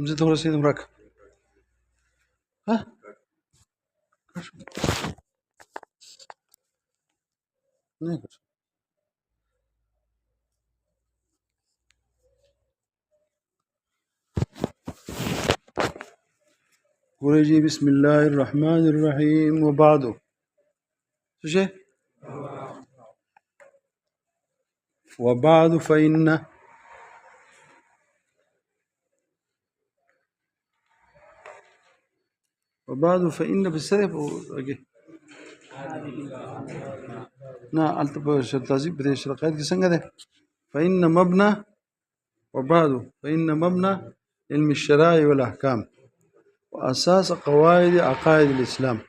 زه ته ورسېدم راکړه نه کړ ورجي بسم الله الرحمن الرحيم وبعد شيء وبعد فإن بالسلف نا أنت بشرطازي بدي شرقات كسنجة ده فإن مبنى علم الشرائع والأحكام وأساس قواعد عقائد الإسلام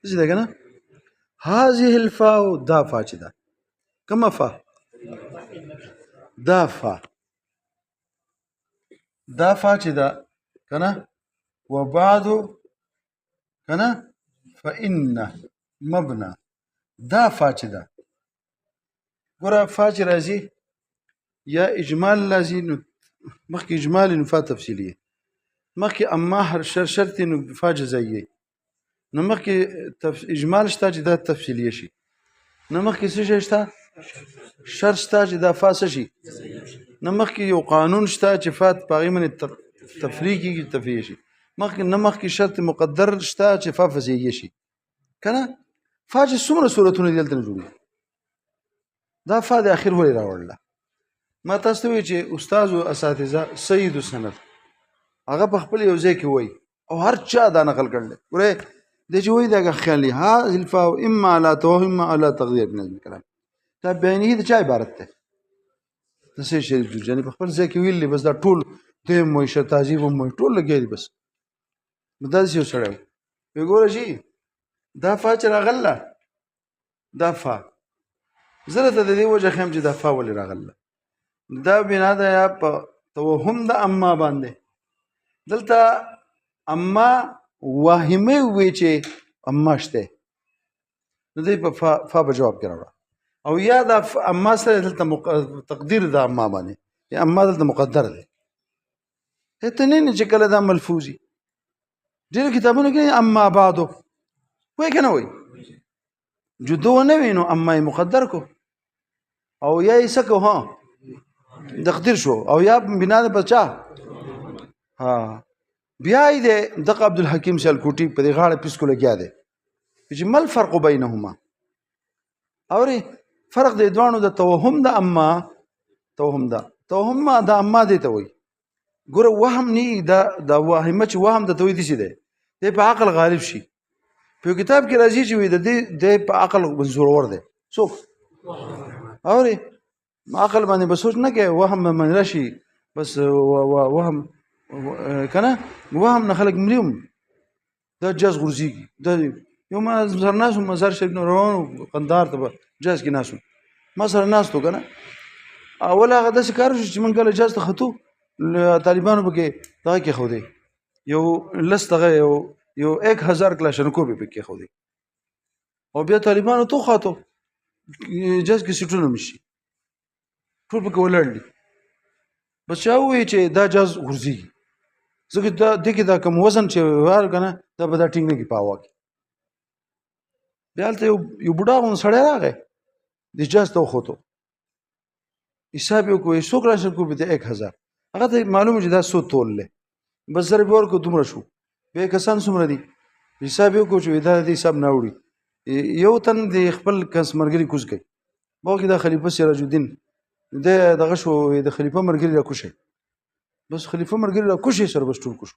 إيش ده كنا هذه الفاء دافع كذا كما فاء دافع كذا كنا وبعد كنا فإن مبنى دافع كذا قرأ فاجر رازي يا إجمال لازم مخي إجمالي نفا تفصيلية مخي أما شرطي نفا جزائية نمخي إجمال شتاج ده تفصيلية شيء نمخي سجى شتا شرط شتاج ده فاس شيء نمخي يو قانون شتاج فات باقي من التفريقي تفيه شيء نمخي شرط مقدر شتاج فافزية شيء كنا فاج السمرة سورة ديال تنجوم دا فاد آخر ولي راوړل ما تاسو ته وی چې استاد او اساتذه سید السند هغه په خپل یو ځای کې وای او هر چا دا نقل کړل ګوره د چې وای دا خیالي ها الفا اما على توهم على تقدير من الكلام دا بیانې د چا عبارت ده د سید شریف جوجانی په خپل ځای کې ویلي بس دا ټول د مو شتاجی و مو ټول لګیږي بس مداز یو سره وی ګوره شي دا فاچ راغله دا فا زره ته د دې وجه خیم چې دا فا ولې راغله دا بنا ده یا په توهم د اما باندې دلته اما واهمه وی چې اما شته نو دې په فا په جواب کې راوړه او یا دا اما سره دلته تقدیر د اما باندې یا اما دلته مقدر ده ته نه چې کله دا ملفوظي ډېر کتابونو کې اما بعدو وای کنه وای جدو نه وینو اما مقدر کو او یا یې سکو ها تقدیر شو او یا بنا ده بچا ها بیا دې د عبد الحکیم سالکوټی په غاړه پیسکو لګیا دی چې مل فرق بینهما اوري فرق د دوانو د توهم د اما توهم د اما دی ته وای ګوره وهم ني د وهمه چې وهم د توي دي شي دی په عقل غالب شي په کتاب کې راځي چې د په عقل منظور ور دی څوک اوري عقل باندې بسوچ نه کې وهم من راشي بس وهم کنه وهم نه خلق مليون دا جاز غرزيږي دا یو ما زرناس مزار شریف روان قندار ته جاز کې ناسو ما سره ناس تو کنه اول هغه د کار چې مونږ له جاز ته خطو طالبانو بګه دا کې خو دی یو لستغه یو 1000 کلاشنکو به کې خو دی او بیا طالبانو تو خاطو جاز کې سټونه مشي ټول په ولړلی بس چا وی چې دا جاز غرزي زګ دا دغه دا کوم وزن چې وار کنه دا به دا ټینګ نه کی پاوه بیا ته یو بډا غون سړی راغی د جاز ته خوته حساب یو کوی سو کراش کو به 1000 هغه ته معلومه چې دا سو تول له بس ضرب ورکو دومره شو به کسان څومره دي حساب یو کو چې دا د حساب نه وړي یو تن د خپل کس مرګري کوز کوي باقي دا خلیفہ سراج الدین دغه شو د خلیفہ مرګري را کوشي بس خلیفہ مرګري را کوشي سره بس ټول کوشو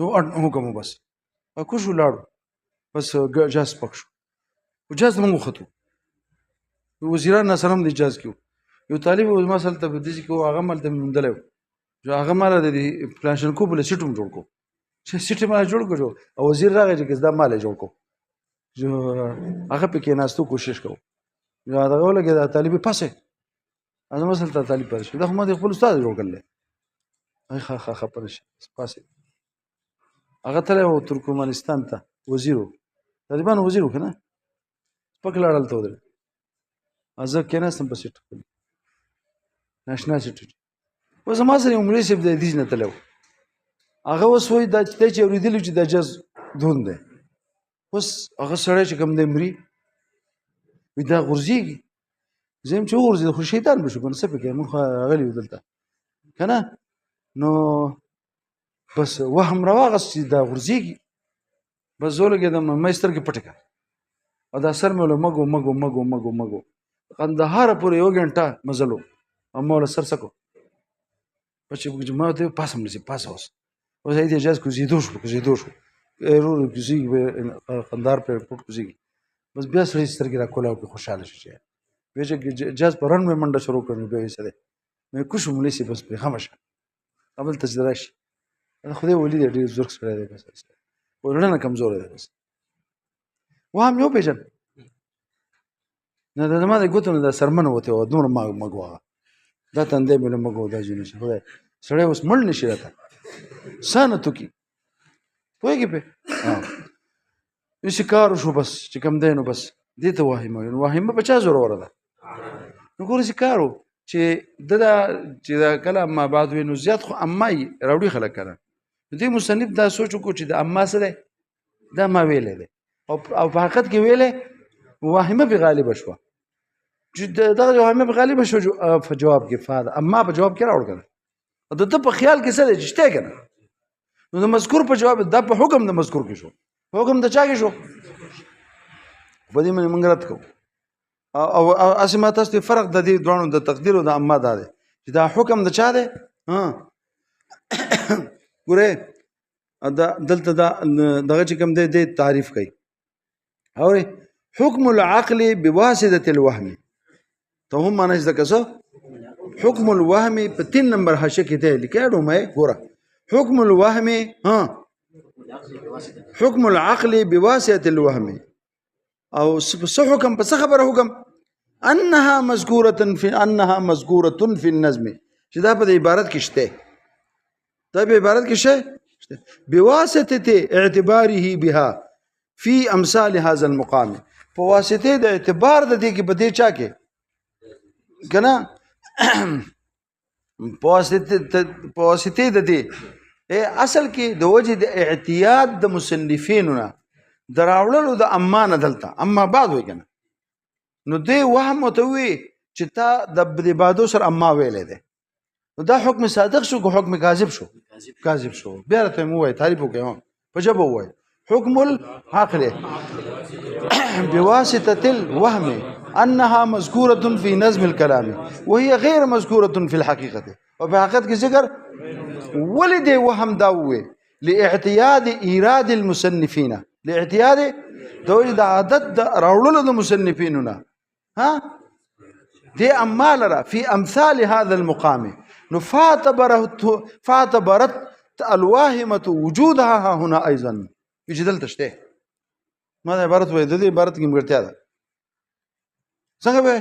یو حکم بس کوشو لاړو بس جاز پښو وجاز موږ خطو وزیران سلام د اجازه کیو یو طالب ما سره ته د دې کو هغه مل ته مندلو جو هغه مال د پلانشن کو بل سیټوم جوړ کو چې سیټ ما جوړ کو او وزیر راغی چې دا مال جوړ کو جو هغه پکې ناستو کوشش کو یو دا ولګي دا طالب پاسه انا مثلا ته طالب پرشه دا هم د خپل استاد جوړ کړل ای خا پرشه پاسه هغه تل ترکمنستان ته وزیرو طالبان وزیرو کنه پکلاړل ته ودر ازه کنه سم په سیټ ناشنا سیټ اوس ما سره عمرې صاحب د حدیث نه تلو هغه اوس وایي دا چې اورېدلي چې د جز دون دی اوس هغه سړی چې کوم دی مري وي دا غورځېږي زه یم چې وغورځېد خو شیطان به شو که نه څه پکې مونږ خو راغلي یو دلته که نه نو بس وهم راواغست چې دا غورځېږي بس زه ولګېدم ما یې سترګې پټې کړه او دا سر مې وله مګو قندهاره پورې یوه ګنټه مزل و او ما وله سر څه کړو بس چې ما ورته پاسه مړه پاسه اوس هغې ته اجازه کوزېدو شو ورور کوزېږي قندهار پرې پټ کوزېږي بس بیا سړی سترګې را کولاو کړي خوشحاله شو چې بیا چې جاز په رن مې منډه شروع کړه نو بیا وایي څه دی مې کوشو مولوي صاحب بس پرې خمه شه بل ته چې راشي خدای ولي دی ډېر زورک سړی دی بس ولړه نه کمزوری دی بس وهم یې وپېژن نه د زما د ګوتو نه دا سرمنه وتې وه دومره مګ وه دا تندی مې له مګ و دا جینو چې خدای سړی اوس مړ نه شي راته سا نه توکي پوهېږې پرې داسې کار وشو بس چې کوم دی نو بس دې ته واهمه وایي نو واهمه په چا زوروره ده نو ګوره داسې کار و چې ده دا چې دا کله اما بعد وي نو زیات خو اما یې راوړي خلک که نه نو دې مصنف دا سوچ وکړو چې د اما څه دی دا ما ویلی دی او په حقیقت کې ویلی واهمه پې غالبه شوه چې دغه واهمه پې غالبه شوه په جواب کې فاده اما په جواب کې راوړ که نه او د ده په خیال کې څه دی چې شته که نه نو د مذکور په جواب دا په حکم د مذکور کې شو په حکم د چا کې شو په دې باندې موږ رد کوو او هسې ما تاسو ته فرق د دې دواړو د تقدیر او د اما دا دی چې دا حکم د چا دی ګورئ دلته دغه چې کوم دی دی تعریف کوي اورئ حکم العقل بواسطة الوهم ته هم معنی زده که څه حکم الوهم په 3 نمبر حاشیه کې دی لیکلی ډومه یې ګوره حکم الوهم حکم العقل بواسطة الوهم او څه حکم په څه خبره حکم انها مذکوره فی النظم چې دا په عبارت کې شته دا په عبارت کې شته بواسطه اعتباره بها فی امثال هذا المقام په واسطه د اعتبار د دې کې په دې چا کې کنه په واسطه د دې اصل کې د وجه د اعتیاد د مصنفینو نه دراوړلو د اما نه دلته اما بعد وي کنه نو دی وهم ورته وي چې تا د بعدو سره اما ویلی دی نو دا حکم صادق شو که حکم کاذب شو بیا راته مې ووایه تعریف وکړئ په ژبه ووایه حکم العقل بواسطة الوهم انها مذکورة في نظم الكلام وهي غیر مذکورة في الحقیقة او په حقیقت کې ذکر ولې دی وهم دا ووی لاعتیاد ایراد المصنفین لاعتیاد د عادت د راوړلو د مصنفینو نه دې اما لره فی امثال هذا المقام نو فاعتبرت الواهمة وجودها ها هنا ايضا چې دلته شته ما دا عبارت وایي د دې عبارت کې نیمګړتیا ده څنګه به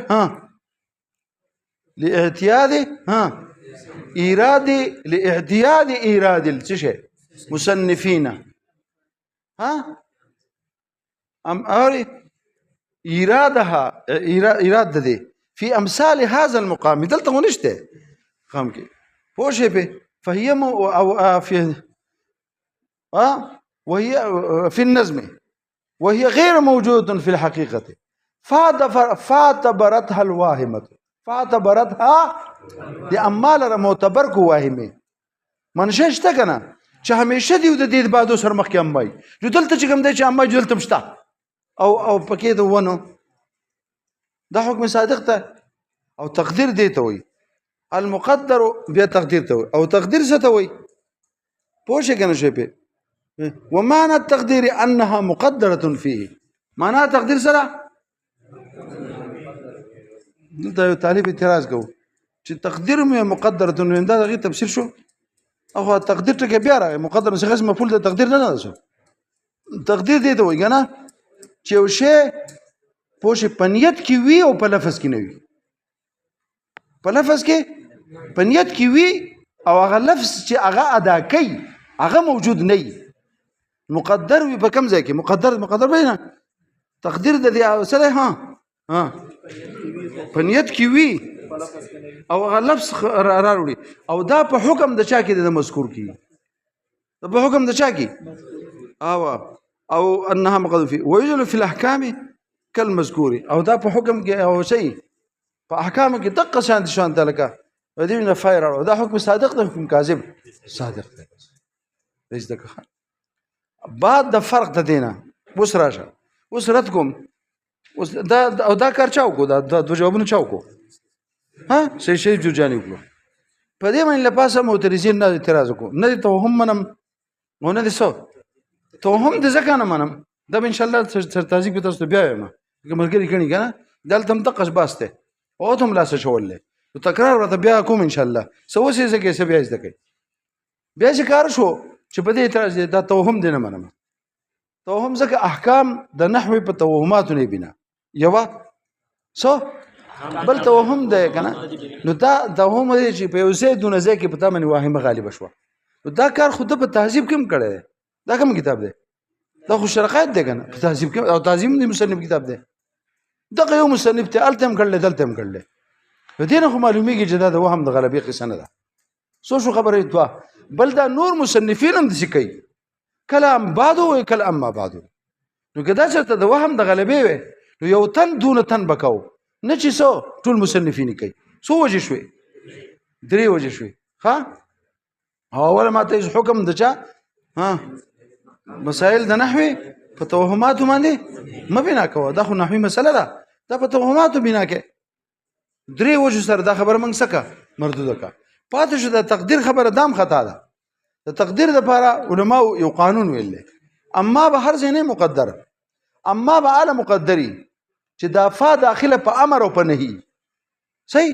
لاعتیاد ایراد څه شی مصنفین اوري ایراد ده فی امثال هذا المقام دلته ونشته خام کې پوه شئ په فهي وهي في النظم وهي غير موجودة في الحقيقة فاعتبرتها الواهمة دي أمال معتبر کو واهمه منشه شته کنه چې همیشه دی د دې بعدو سر مخ کې امای جو دلته چې کوم دی چې امای جو دلته مشته او پکې د ونه دا حکم صادق ته او تقدیر دی ته وي المقدر بیا تقدیر ته وي او تقدیر څه ته وي پوه شئ کنه شی په ومعنى التقدير انها مقدره فيه معنى تقدیر سره دلته یو طالب اعتراض کوي چې تقدیر مې مقدره نو دا غي تفسیر شو او تقدیر ټکي بیا راغی مقدر څخه مفعول د تقدیر نه شو تقدیر دی ته وایي کنه چې یو شی پوه شي په نیت کې وي او په لفظ کې نه وي په لفظ کې په نیت کې وي او هغه لفظ چې هغه ادا کوي هغه موجود نه وي مقدر وي په کوم ځای کې مقدر بینه تقدیر د دې سره په نیت کې وي او لفظ راوړي او دا په حکم د چا کې د مذکور کی دا په حکم د چا کې او انها مقدور فی ويجل فی الاحکام كالمذکور او دا په حکم کې او شی په احکام کې دقه شان تلکه ودی نه فایر او دا حکم صادق ده حکم کاذب صادق ده ليش دغه بعد د فرق د دینه وس راشه وس رد کوم وس دا او دا کار چاو کو دا دو جوابونه چاو کو ها شي جوجانی کو په دې باندې لپاسه معترضین نه اعتراض کو نه ته هم منم ونه دي سو ته هم د ځکه نه منم دا ان شاء الله سرتازي کو تاسو بیا یم مرګري کړي کنه دلته هم دقش باسته او ته هم لاسه شولله تکرار ورته بیا کوم ان شاء الله سو څه څه کې څه بیا زده کوي بیا چې کار شو چې په دې اعتراض دا توهم دینه منم توهم ځکه احکام د نحوی په توهماتو نه بنا یو سو بل توهم ده کنه نو دا توهم دی چې په یو ځای دونه ځای کې پتا منی واهمه غالب شو نو دا کار خود په تهذیب کې کړی دا کوم کتاب دی دا خو شرقات دی کنه په تهذیب کې او تهذیب دی مصنف کتاب دی دا یو مصنف ته التم کړل دلتم کړل دینه خو معلومیږي چې دا د وهم د غلبي قصه نه ده سو شو خبره دوا بل دا نور مصنفین هم دي کوي کلام بعدو کلام ما بعدو نو کدا چې د وهم د غلبي وي نو یو تن دون تن بکاو نه چې سو ټول مصنفین کوي سو وجه شوي درې وجه شوي ها اول ما ته حکم دچا ها مسائل د نحوی په توهمات باندې مبنا کوه دا خو نحوی مسله ده دا په توهمات بنا کې درې وجه سره دا خبره موږ سکه مردوده کا پاتې شو د تقدیر خبره دام خطا ده د تقدیر لپاره علما یو قانون ویل اما به هر ځای نه مقدر اما به اعلی مقدری چې دا فا داخله په امر او په نهي صحیح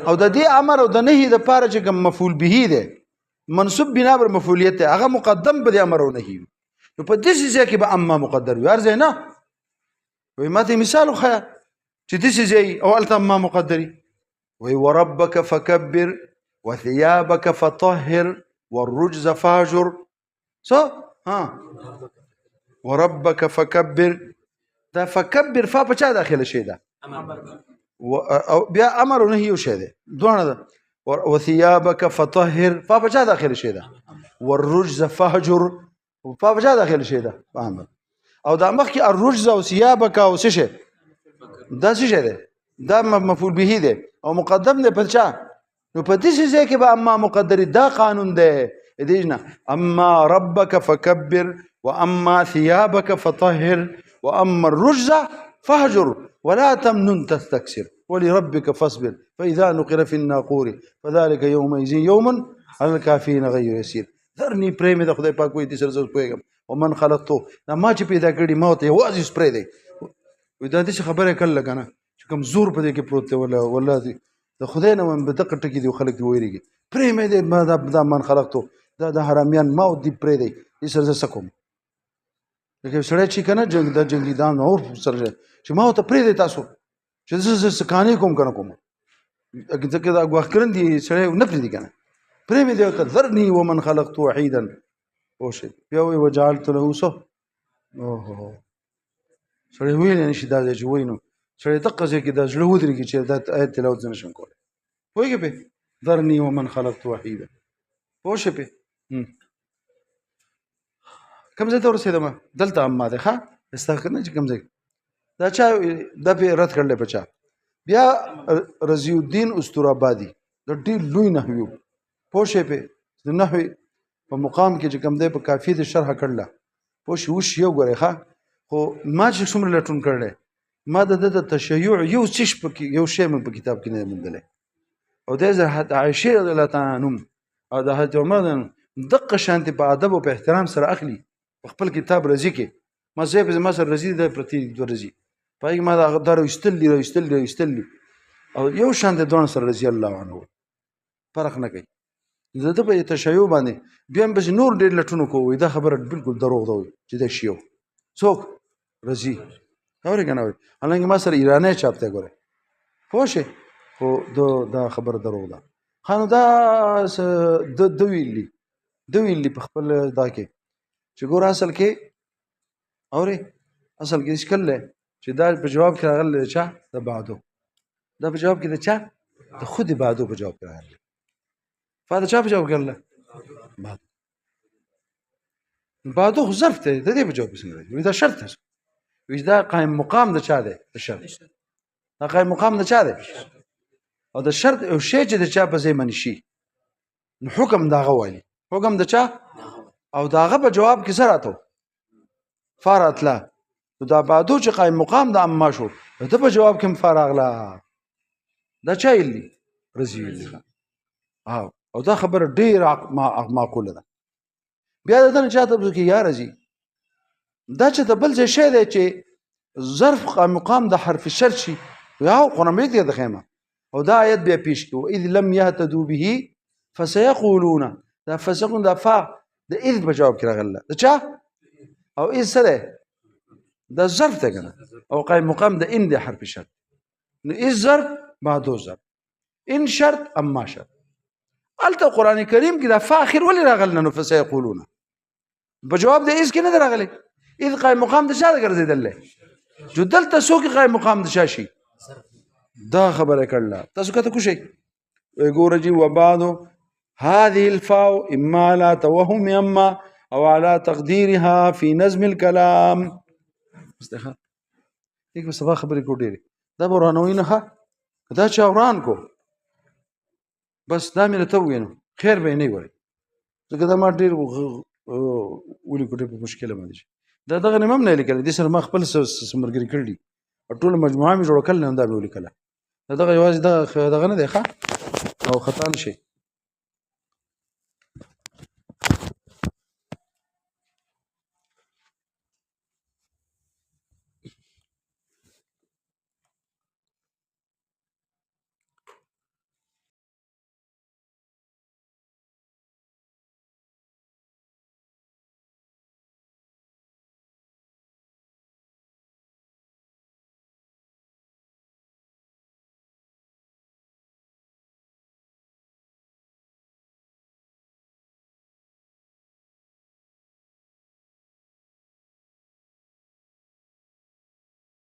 او د دې امر او د نهي د لپاره چې کوم مفعول به ده منصوب بنا بر مفعولیت هغه مقدم په امر او نهي نو په دې ځای کې به اما مقدر وي هر ځای نه وي ماته مثال خو چې دې ځای او التم مقدري وي وربك فكبر وثيابك فطهر والرجز فاجر صح ها وربك فكبر دا فكبر فا بچا داخله شي دا او بیا امر نه یو شي ده دوه ده وثيابك فطهر فا بچا داخله شي ده والرجز فاجر فا بچا داخله شي ده فهم او دا مخکي الرجز او ثيابك او څه شي دا څه شي ده دا مفعول به ده او مقدم ده بچا نو په دې ځای کې به اما مقدر دا قانون ده دیجنا اما ربك فكبر واما ثيابك فطهر واما الرجز فاهجر ولا تمنن تستكثر ولربك فاصبر فاذا نقر في الناقور فذلك يومئذ يوم على الكافرين غير يسير ذرني پرې مې د خدای پاک وې دې سره زو پوهېږم ومن خلقته دا ما چې پیدا کړی موت یوازې سپری دی وې دا دې خبره کړل کنه چې کوم زور په دې کې پروت دی ولا د خدای نه من بدقه ټکی دی خلک دی وېریږي پرې مې دې ما دا من خلقته دا د حرامیان موت دی پرې دی دې سره سکم لکه سړی چې کنه جنگ د جنگي دان اور سره چې ما ته پرې دی تاسو چې زه سکانې کوم کنه کوم ځکه دا غوښ کړن دي سړی نه پرې دی کنه پرې مې دې ته ذرني ومن خلقته وحيدا او شي بیا وی وجعلت له سو اوه سړی ویل نشي دا چې وینو سړی دقه ځکه دا زړه ودرېږي چې دا آیت تلاوت نه شم کولای پوهېږې په ذرني ومن خلقته وحيدا پوه شې په کوم ځای ته ورسېدم دلته اما ده ښه استغفر نه چې کوم ځای دا چا دا په رد کړل بچا بیا رضی الدین استرابادي د ډېر لوی نحوی پوه شې په د نحوی په مقام کې چې کوم دی په کافی د شرح کړل پوه شې وش یو غره ښه خو ما چې څومره لټون کړل ما د تشیع یو څه په یو شی په کتاب کې نه موندل او د حضرت عائشه رضی الله تعالی عنها او د حضرت عمر دقه شانتي په ادب او په احترام سره اخلي خپل کتاب رضی کې ما زه په ما سره رضی د پرتی د رضی پای ما دا درو استل او یو شان د دون سره رضی الله عنه فرق نه کوي زه په تشیع باندې بیا به نور ډېر لټونو کوی دا خبره بالکل دروغ ده چې دا شیو څوک رضی اورې کنه حالانکه ما سره ایرانی چاپته ګوره پوه خو دا خبره دروغ ده خانو دا د ویلی په خپل دا کې چې ګور اصل کې اورې اصل کې اشکال له چې دا په جواب کې راغلی چا د بعدو دا په جواب کې د چا د خود بعدو په جواب کې راغلی فا د چا په جواب کې راغله بعدو خو ظرف دی د دې په جواب کې څنګه راځي دا شرط دی وایي دا قایم مقام د چا دی د شرط دا قایم مقام د چا دی او د شرط یو شی چې د چا په ځای منې شي نو حکم د هغه وایي حکم د چا او د هغه په جواب کې څه راته فا راتله نو دا بعدو چې قایم مقام د اما شو د په جواب کې هم فا راغله دا چا ویلي رضی ویلي او دا خبره ډېره معقوله ده بیا د دنه چاته کې یا رضی دا چې د بل ځای شی دی چې ظرف قایم مقام د حرف شرط شي یا قرآن مجید کې د خیمه او دا آیت بیا پیش کړو اذ لم يهتدوا به فسيقولون دا فسيقولون دا فا د اذ په جواب کې راغله د چا او اذ سره دا ظرف ته کنه او قایم مقام د ان د حرف شرط نو اذ ظرف بعدو ظرف ان شرط اما شرط الته قران کریم کې دا فا اخر ولې راغله نو فسيقولون په جواب د اذ کې نه راغله اذ قایم مقام د چا ګرځیدل جو دلته سو کې قایم مقام د چا شي دا خبره کړله تاسو کته کو شي ګوره جی وبعد هذه الفاء اما لا توهم اما او على تقديرها في نظم الكلام مستخه یک سبا خبرې کو ډېری دا ورانوي نه دا چا وران کو بس دا مې ته وینم خیر به نه وي ځکه دا ما ډېر ولي کوټه په مشکله باندې دا دغه نمم نه لیکل دي سره ما خپل سمرګری کړی ټول مجموعه مې جوړ کړل نه دا به ولیکل دغه یوازې دغه نه دی ښه او خطا نشي